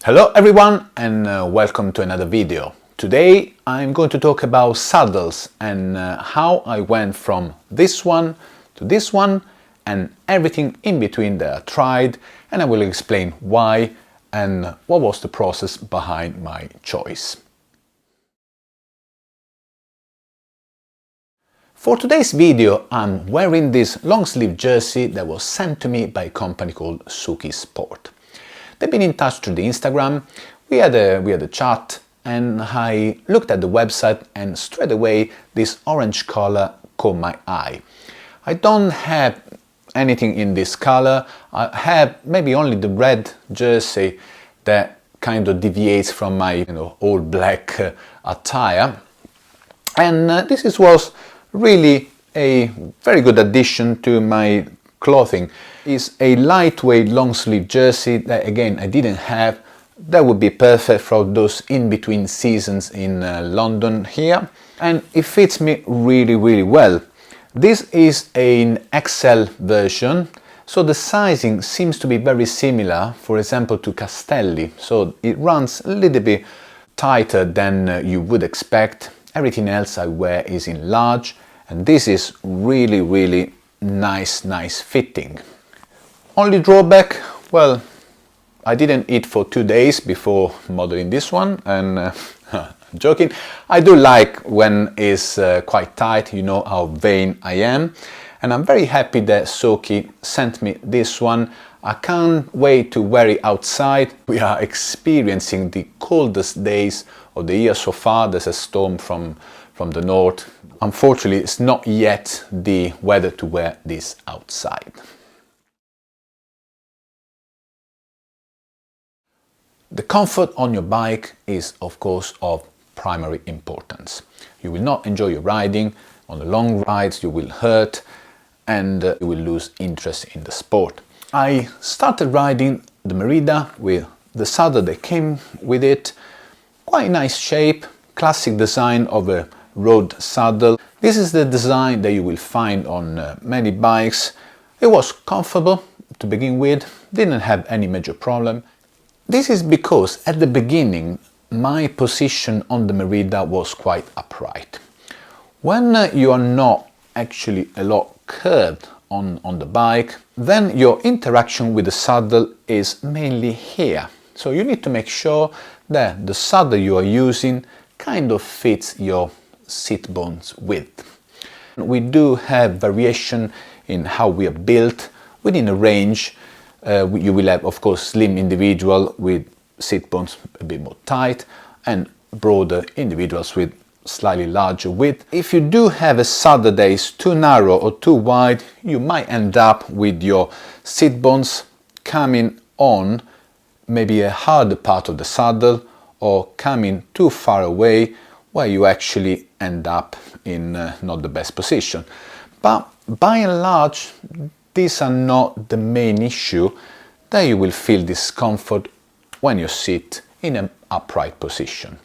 Hello everyone and welcome to another video. Today I'm going to talk about saddles and how I went from this one to this one and everything in between that I tried, and I will explain why and what was the process behind my choice. For today's video I'm wearing this long sleeve jersey that was sent to me by a company called Suki Sport. They've been in touch through the Instagram, we had a chat, and I looked at the website and straight away this orange color caught my eye. I don't have anything in this color, I have maybe only the red jersey that kind of deviates from my all black attire, and this was really a very good addition to my clothing. Is a lightweight long sleeve jersey that again I didn't have. That would be perfect for those in between seasons in London here, and it fits me really well. This is an XL version, so the sizing seems to be very similar, for example, to Castelli, so it runs a little bit tighter than you would expect. Everything else I wear is in large, and this is really nice fitting. Only drawback, well, I didn't eat for 2 days before modeling this one, and I'm joking. I do like when it's quite tight, you know how vain I am, and I'm very happy that Suki sent me this one. I can't wait to wear it outside. We are experiencing the coldest days of the year so far. There's a storm from the north. Unfortunately, it's not yet the weather to wear this outside. The comfort on your bike is of course of primary importance. You will not enjoy your riding. On the long rides you will hurt and you will lose interest in the sport. I started riding the Merida with the saddle that came with it. Quite nice shape, classic design of a road saddle. This is the design that you will find on many bikes. It was comfortable to begin with, didn't have any major problem. This is because at the beginning my position on the Merida was quite upright. When you are not actually a lot curved on the bike, then your interaction with the saddle is mainly here. So you need to make sure that the saddle you are using kind of fits your seat bones width. We do have variation in how we are built within a range. You will have, of course, slim individual with seat bones a bit more tight and broader individuals with slightly larger width. If you do have a saddle that is too narrow or too wide, you might end up with your seat bones coming on maybe a harder part of the saddle or coming too far away where you actually end up in not the best position. But by and large, these are not the main issue that you will feel discomfort when you sit in an upright position.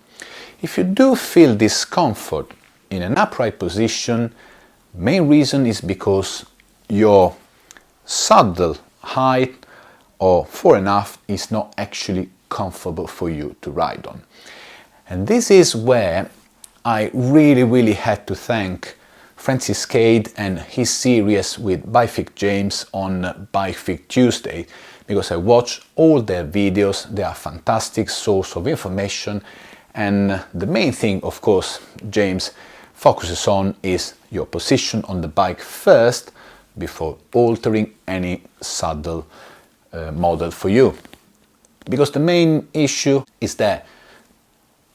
If you do feel discomfort in an upright position, main reason is because your saddle height or fore and aft is not actually comfortable for you to ride on. And this is where I really had to thank Francis Cade and his series with Bikefit James on Bikefit Tuesday, because I watch all their videos. They are a fantastic source of information, and the main thing, of course, James focuses on is your position on the bike first before altering any saddle model for you. Because the main issue is that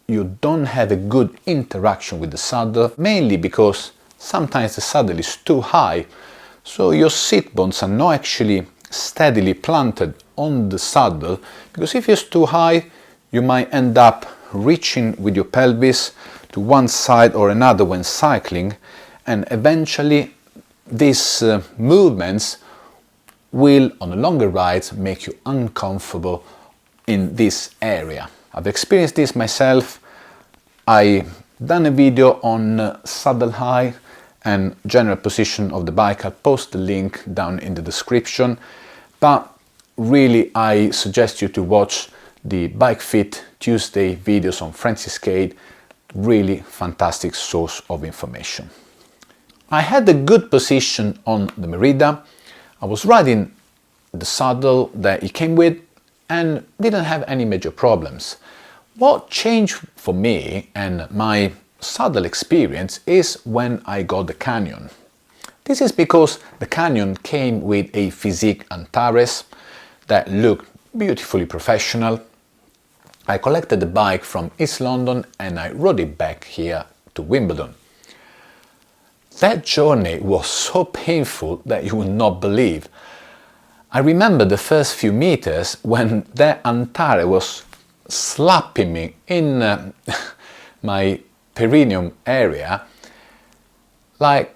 you don't have a good interaction with the saddle, mainly because sometimes the saddle is too high, so your seat bones are not actually steadily planted on the saddle, because if it's too high you might end up reaching with your pelvis to one side or another when cycling, and eventually these movements will on the longer rides make you uncomfortable in this area. I've experienced this myself. I've done a video on saddle height and general position of the bike. I'll post the link down in the description, but really I suggest you to watch the Bikefit Tuesday videos on Francis Cade, really fantastic source of information. I had a good position on the Merida. I was riding the saddle that it came with and didn't have any major problems. What changed for me and my saddle experience is when I got the Canyon. This is because the Canyon came with a Physique Antares that looked beautifully professional. I collected the bike from East London and I rode it back here to Wimbledon. That journey was so painful that you will not believe. I remember the first few meters when that Antares was slapping me in my perineum area, like,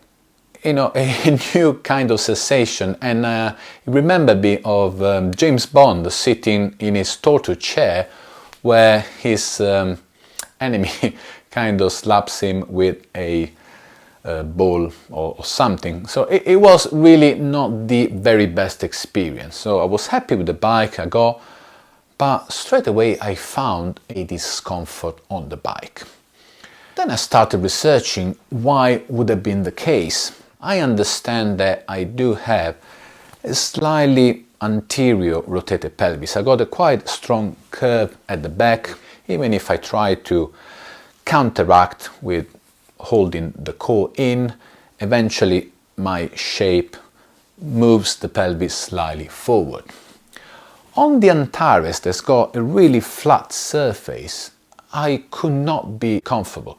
you know, a new kind of sensation. And I remember me of James Bond sitting in his torture chair where his enemy kind of slaps him with a ball or something. So it was really not the very best experience. So I was happy with the bike I got, but straight away I found a discomfort on the bike. Then I started researching why would have been the case. I understand that I do have a slightly anterior rotated pelvis. I got a quite strong curve at the back. Even if I try to counteract with holding the core in, eventually my shape moves the pelvis slightly forward. On the Antares that's got a really flat surface, I could not be comfortable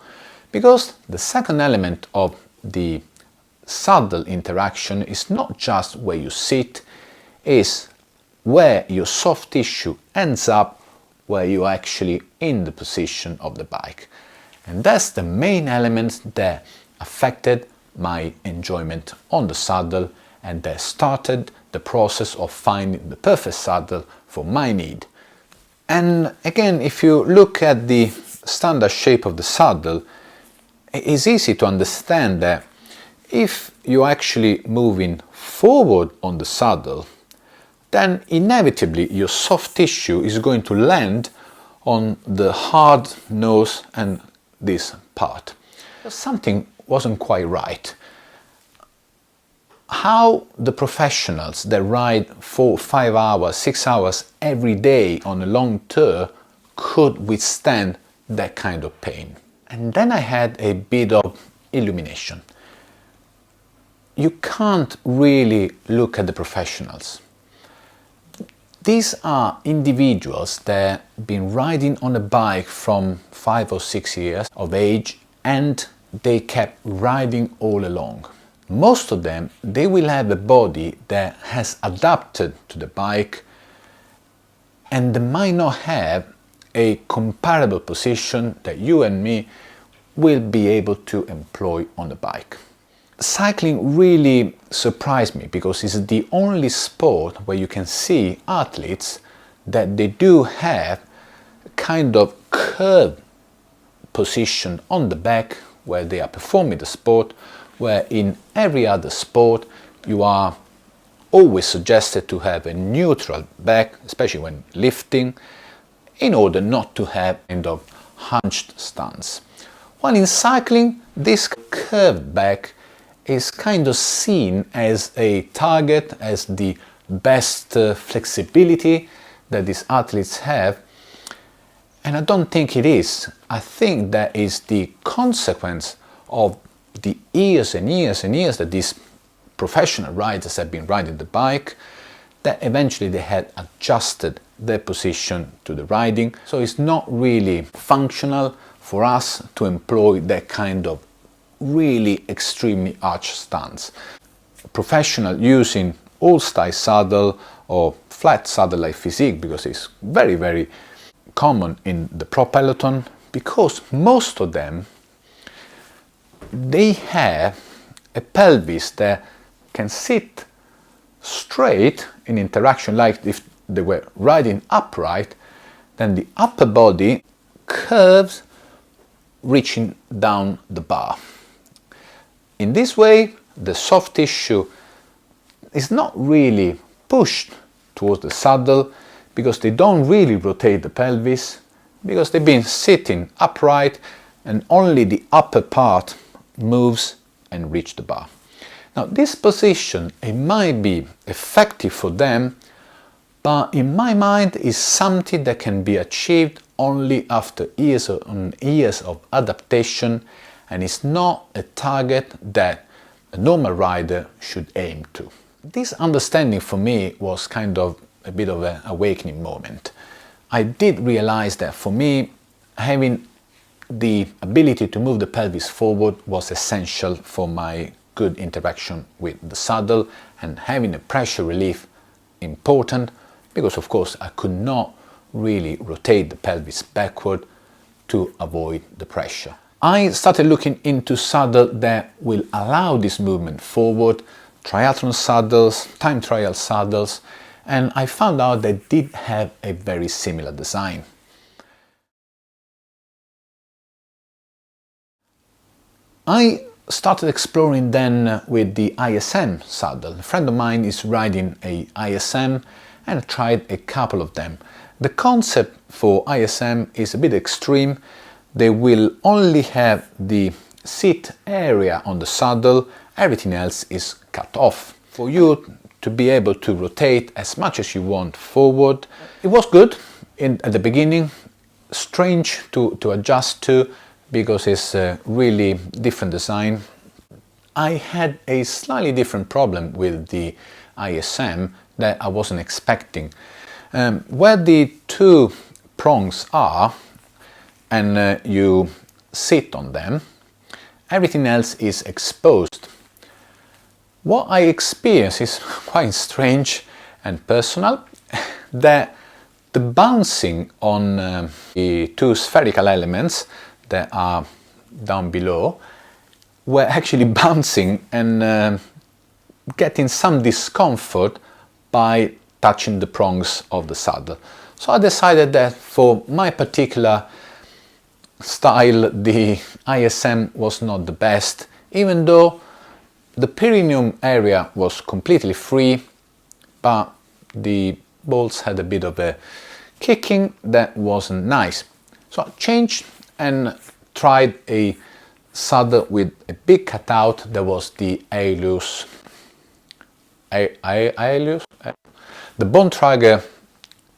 because the second element of the saddle interaction is not just where you sit, is where your soft tissue ends up where you're actually in the position of the bike. And that's the main element that affected my enjoyment on the saddle and that started the process of finding the perfect saddle for my need. And again, if you look at the standard shape of the saddle, it's easy to understand that if you're actually moving forward on the saddle, then inevitably your soft tissue is going to land on the hard nose and this part. Something wasn't quite right. How the professionals that ride 4, 5 hours, 6 hours every day on a long tour could withstand that kind of pain? And then I had a bit of illumination. You can't really look at the professionals. These are individuals that have been riding on a bike from 5 or 6 years of age and they kept riding all along. Most of them, they will have a body that has adapted to the bike and they might not have a comparable position that you and me will be able to employ on the bike. Cycling really surprised me because it's the only sport where you can see athletes that they do have a kind of curved position on the back where they are performing the sport, where in every other sport you are always suggested to have a neutral back, especially when lifting, in order not to have kind of hunched stance. While in cycling, this curved back is kind of seen as a target, as the best flexibility that these athletes have. And I don't think it is. I think that is the consequence of the years and years and years that these professional riders have been riding the bike, that eventually they had adjusted their position to the riding. So it's not really functional for us to employ that kind of really extremely arched stance. A professional using all-style saddle or flat saddle like Physique, because it's very, very common in the pro peloton, because most of them, they have a pelvis that can sit straight in interaction, like if they were riding upright, then the upper body curves reaching down the bar. In this way, the soft tissue is not really pushed towards the saddle because they don't really rotate the pelvis, because they've been sitting upright and only the upper part moves and reach the bar. Now this position, it might be effective for them, but in my mind is something that can be achieved only after years on years of adaptation, and it's not a target that a normal rider should aim to. This understanding for me was kind of a bit of an awakening moment. I did realize that for me, having the ability to move the pelvis forward was essential for my good interaction with the saddle, and having a pressure relief important, because of course I could not really rotate the pelvis backward to avoid the pressure. I started looking into saddles that will allow this movement forward, triathlon saddles, time trial saddles, and I found out they did have a very similar design. I started exploring then with the ISM saddle. A friend of mine is riding a ISM and I tried a couple of them. The concept for ISM is a bit extreme. They will only have the seat area on the saddle, everything else is cut off. For you to be able to rotate as much as you want forward. It was good at the beginning, strange to adjust to, because it's a really different design. I had a slightly different problem with the ISM that I wasn't expecting. Where the two prongs are and you sit on them, everything else is exposed. What I experience is quite strange and personal, that the bouncing on the two spherical elements that are down below were actually bouncing and getting some discomfort by touching the prongs of the saddle. So I decided that for my particular style the ISM was not the best, even though the perineum area was completely free, but the bolts had a bit of a kicking that wasn't nice. So I changed and tried a saddle with a big cutout. That was the Aelius, the Bontrager,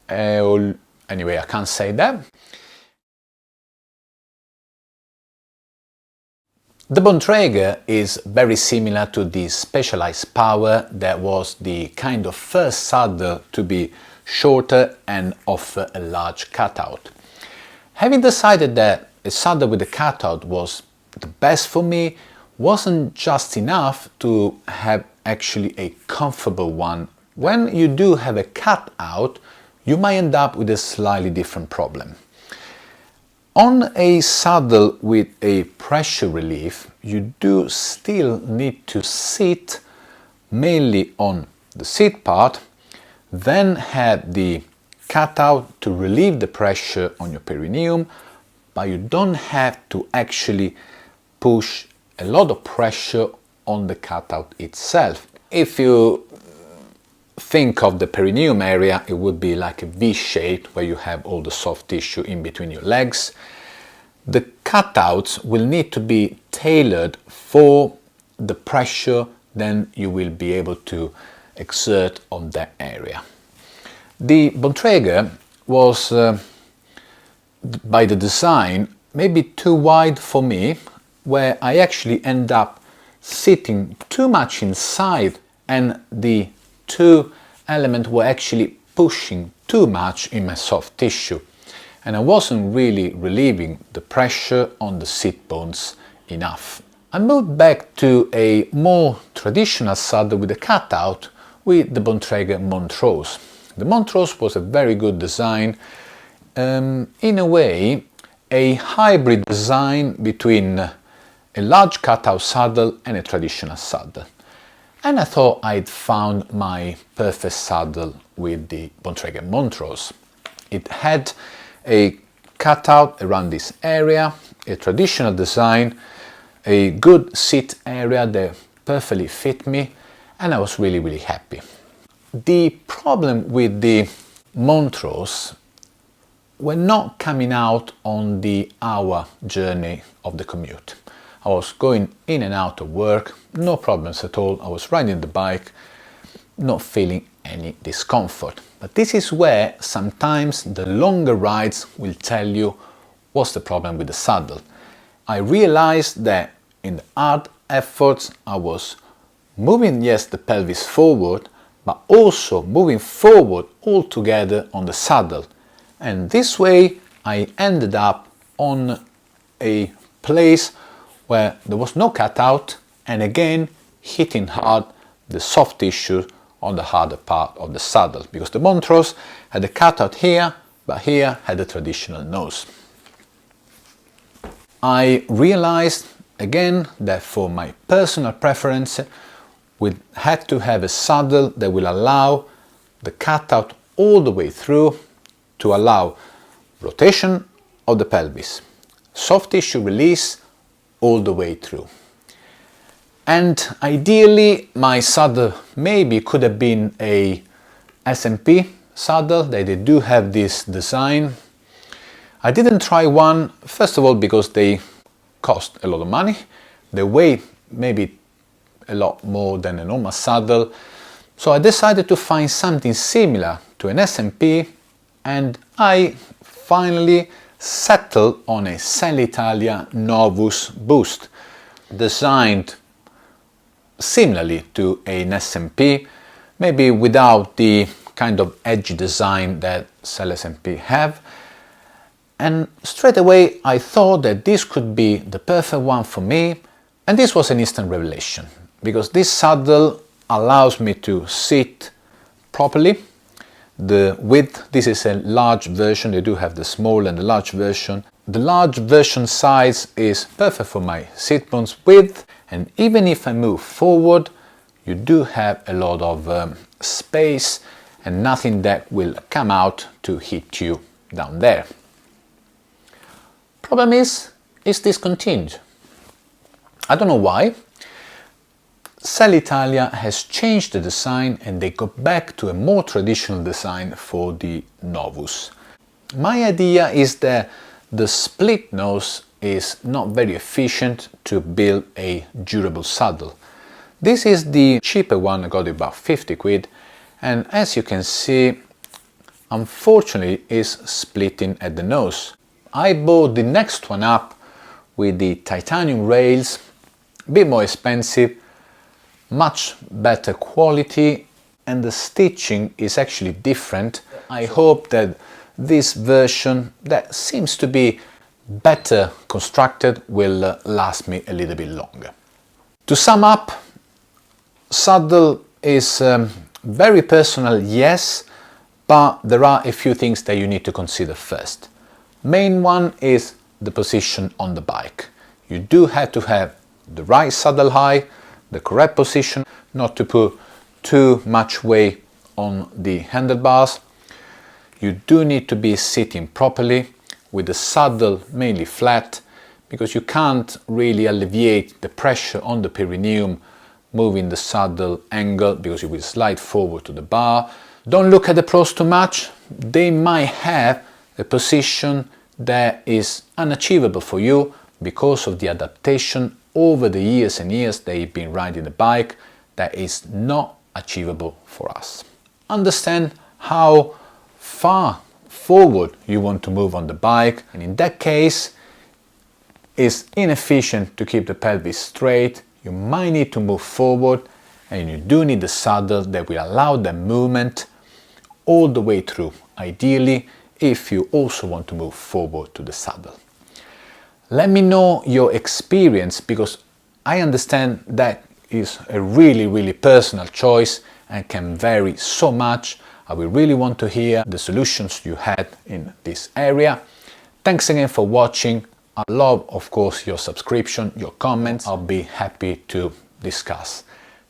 anyway I can't say that. The Bontrager is very similar to the Specialized Power that was the kind of first saddle to be shorter and offer a large cutout. Having decided that a saddle with a cutout was the best for me, wasn't just enough to have actually a comfortable one. When you do have a cutout, you might end up with a slightly different problem. On a saddle with a pressure relief, you do still need to sit mainly on the seat part, then have the cutout to relieve the pressure on your perineum, but you don't have to actually push a lot of pressure on the cutout itself. If you think of the perineum area, it would be like a V shape where you have all the soft tissue in between your legs. The cutouts will need to be tailored for the pressure then you will be able to exert on that area. The Bontrager was, by the design, maybe too wide for me, where I actually end up sitting too much inside and the two elements were actually pushing too much in my soft tissue, and I wasn't really relieving the pressure on the seat bones enough. I moved back to a more traditional saddle with a cutout with the Bontrager Montrose. The Montrose was a very good design, in a way a hybrid design between a large cutout saddle and a traditional saddle. And I thought I'd found my perfect saddle with the Bontrager Montrose. It had a cutout around this area, a traditional design, a good seat area that perfectly fit me, and I was really happy. The problem with the Montrose were not coming out on the hour journey of the commute. I was going in and out of work, no problems at all. I was riding the bike, not feeling any discomfort. But this is where sometimes the longer rides will tell you what's the problem with the saddle. I realized that in the hard efforts I was moving, yes, the pelvis forward, but also moving forward altogether on the saddle. And this way I ended up on a place where there was no cutout, and again hitting hard the soft tissue on the harder part of the saddle, because the Montrose had a cutout here, but here had a traditional nose. I realized again that for my personal preference we had to have a saddle that will allow the cutout all the way through, to allow rotation of the pelvis, soft tissue release all the way through. And ideally my saddle maybe could have been a S&P saddle, that they do have this design. I didn't try one, first of all because they cost a lot of money, they weigh maybe a lot more than a normal saddle, so I decided to find something similar to an S&P, and I finally settled on a Sellitalia Novus Boost, designed similarly to an S&P, maybe without the kind of edgy design that Sell S&P have. And straight away I thought that this could be the perfect one for me, and this was an instant revelation, because this saddle allows me to sit properly. The width, this is a large version, they do have the small and the large version. The large version size is perfect for my sit bones width, and even if I move forward you do have a lot of space and nothing that will come out to hit you down there. Problem is discontinued. I don't know why. Sellitalia has changed the design and they go back to a more traditional design for the Novus. My idea is that the split nose is not very efficient to build a durable saddle. This is the cheaper one, I got it about 50 quid, and as you can see, unfortunately is splitting at the nose. I bought the next one up with the titanium rails, a bit more expensive, much better quality, and the stitching is actually different. I hope that this version, that seems to be better constructed, will last me a little bit longer. To sum up, saddle is very personal, yes, but there are a few things that you need to consider first. Main one is the position on the bike. You do have to have the right saddle height, the correct position, not to put too much weight on the handlebars. You do need to be sitting properly with the saddle mainly flat, because you can't really alleviate the pressure on the perineum moving the saddle angle, because you will slide forward to the bar. Don't look at the pros too much. They might have a position that is unachievable for you because of the adaptation over the years and years that you've been riding a bike that is not achievable for us. Understand how far forward you want to move on the bike, and in that case it's inefficient to keep the pelvis straight. You might need to move forward, and you do need a saddle that will allow the movement all the way through, ideally if you also want to move forward to the saddle. Let me know your experience, because I understand that is a really personal choice and can vary so much. I will really want to hear the solutions you had in this area. Thanks again for watching. I love, of course, your subscription, your comments. I'll be happy to discuss.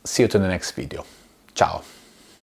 See you to the next video. Ciao.